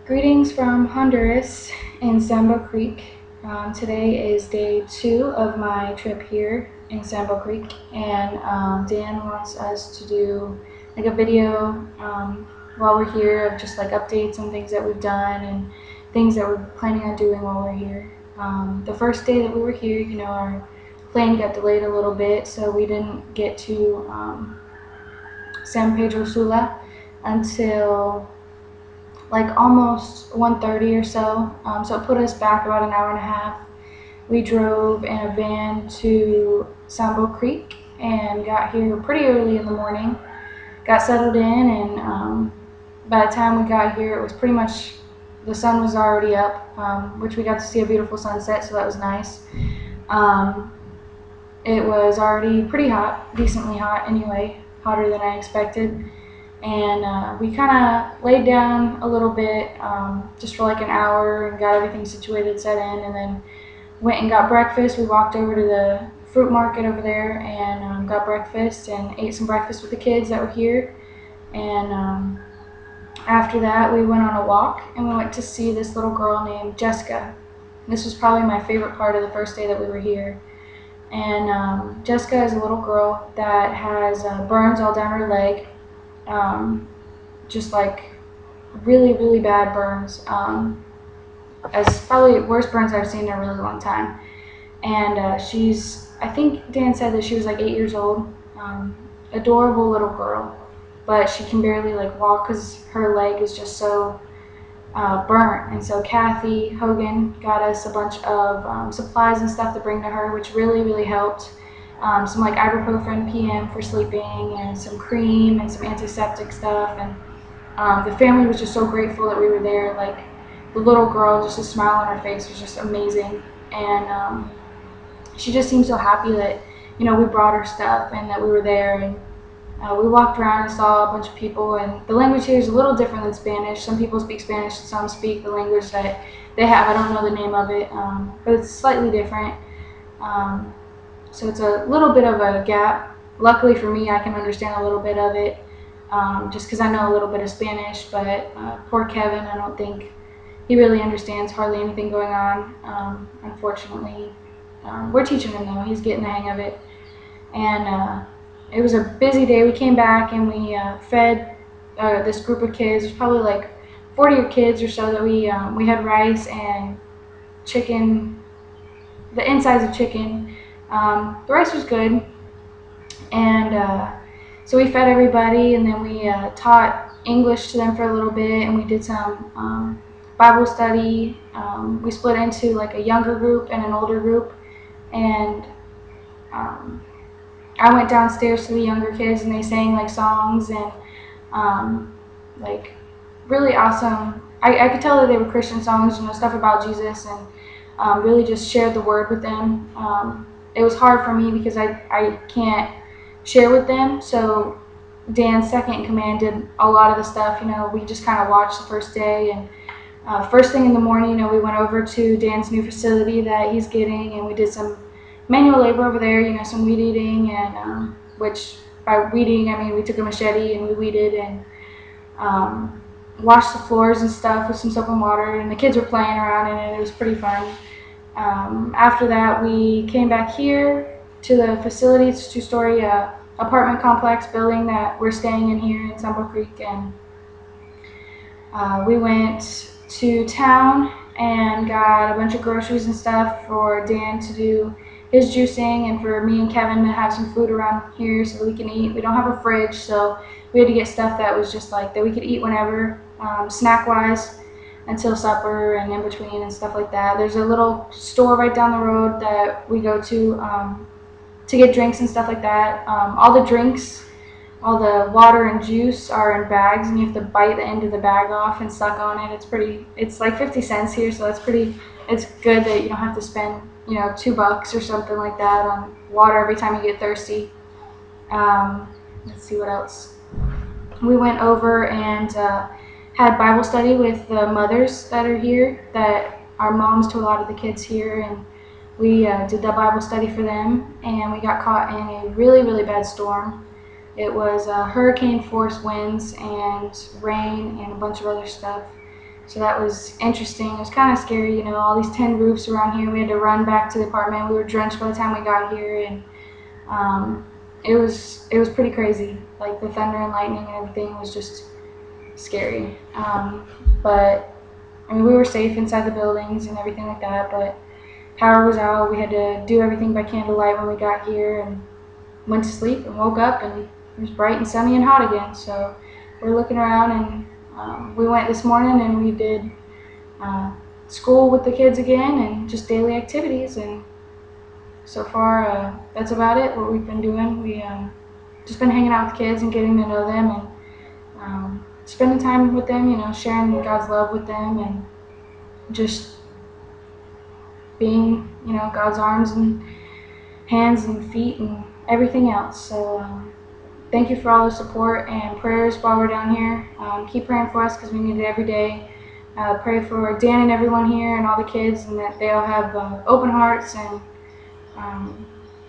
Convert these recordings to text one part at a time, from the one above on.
Greetings from Honduras in Sambo Creek. Today is day 2 of my trip here in Sambo Creek, and Dan wants us to do like a video while we're here of just like updates on things that we've done and things that we're planning on doing while we're here. The first day that we were here, our plane got delayed a little bit, so we didn't get to San Pedro Sula until like almost 1:30 or so. So it put us back about an hour and a half. We drove in a van to Sambo Creek and got here pretty early in the morning. Got settled in, and by the time we got here, it was pretty much, the sun was already up, which we got to see a beautiful sunset, so that was nice. It was already pretty hot, decently hot anyway, hotter than I expected. And we kind of laid down a little bit, just for like an hour, and got everything situated, set in, and then went and got breakfast. We walked over to the fruit market over there and got breakfast and ate some breakfast with the kids that were here. And after that, we went on a walk, and we went to see this little girl named Jessica. This was probably my favorite part of the first day that we were here. And Jessica is a little girl that has burns all down her leg. Just like really bad burns, as probably worst burns I've seen in a really long time. And I think Dan said that she was like 8 years old. Adorable little girl, but she can barely like walk because her leg is just so burnt. And so Kathy Hogan got us a bunch of supplies and stuff to bring to her, which really helped. Some like ibuprofen PM for sleeping, and some cream and some antiseptic stuff. And the family was just so grateful that we were there. Like, the little girl, just a smile on her face was just amazing. And she just seemed so happy that, we brought her stuff and that we were there. And we walked around and saw a bunch of people, and the language here is a little different than Spanish. Some people speak Spanish, some speak the language that they have. I don't know the name of it, but it's slightly different. So it's a little bit of a gap. Luckily for me, I can understand a little bit of it, just because I know a little bit of Spanish, but poor Kevin, I don't think he really understands hardly anything going on, unfortunately. We're teaching him though, he's getting the hang of it. And it was a busy day. We came back and we fed this group of kids. There's probably like 40 kids or so that we had rice and chicken, the insides of chicken. The rice was good, and so we fed everybody, and then we taught English to them for a little bit, and we did some Bible study. We split into like a younger group and an older group, and I went downstairs to the younger kids, and they sang like songs, and like really awesome. I could tell that they were Christian songs, stuff about Jesus, and really just shared the word with them. It was hard for me because I can't share with them, so Dan's second in command did a lot of the stuff. We just kind of watched the first day, and first thing in the morning, we went over to Dan's new facility that he's getting, and we did some manual labor over there, some weed eating, and which by weeding I mean we took a machete and we weeded and washed the floors and stuff with some soap and water, and the kids were playing around in it. It was pretty fun. After that, we came back here to the facility. It's a 2-story apartment complex building that we're staying in here in Sambo Creek, and we went to town and got a bunch of groceries and stuff for Dan to do his juicing, and for me and Kevin to have some food around here so that we can eat. We don't have a fridge, so we had to get stuff that was just like that we could eat whenever, snack-wise, until supper and in between and stuff like that. There's a little store right down the road that we go to get drinks and stuff like that. All the drinks, all the water and juice are in bags, and you have to bite the end of the bag off and suck on it. It's like 50 cents here, so it's good that you don't have to spend, $2 or something like that on water every time you get thirsty. Let's see what else. We went over and had Bible study with the mothers that are here, that are moms to a lot of the kids here, and we did the Bible study for them, and we got caught in a really bad storm. It was hurricane force winds and rain and a bunch of other stuff. So that was interesting. It was kind of scary, you know, all these tin roofs around here. We had to run back to the apartment. We were drenched by the time we got here, and it was pretty crazy. Like the thunder and lightning and everything was just scary. But I mean, we were safe inside the buildings and everything like that. But power was out. We had to do everything by candlelight when we got here, and went to sleep and woke up and it was bright and sunny and hot again. So we're looking around, and we went this morning and we did school with the kids again and just daily activities, and so far that's about it, what we've been doing. We just been hanging out with kids and getting to know them, and spending time with them, you know, sharing God's love with them, and just being, you know, God's arms and hands and feet and everything else. So thank you for all the support and prayers while we're down here. Keep praying for us because we need it every day. Pray for Dan and everyone here and all the kids, and that they all have open hearts, and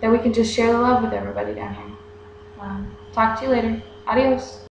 that we can just share the love with everybody down here. Talk to you later. Adios.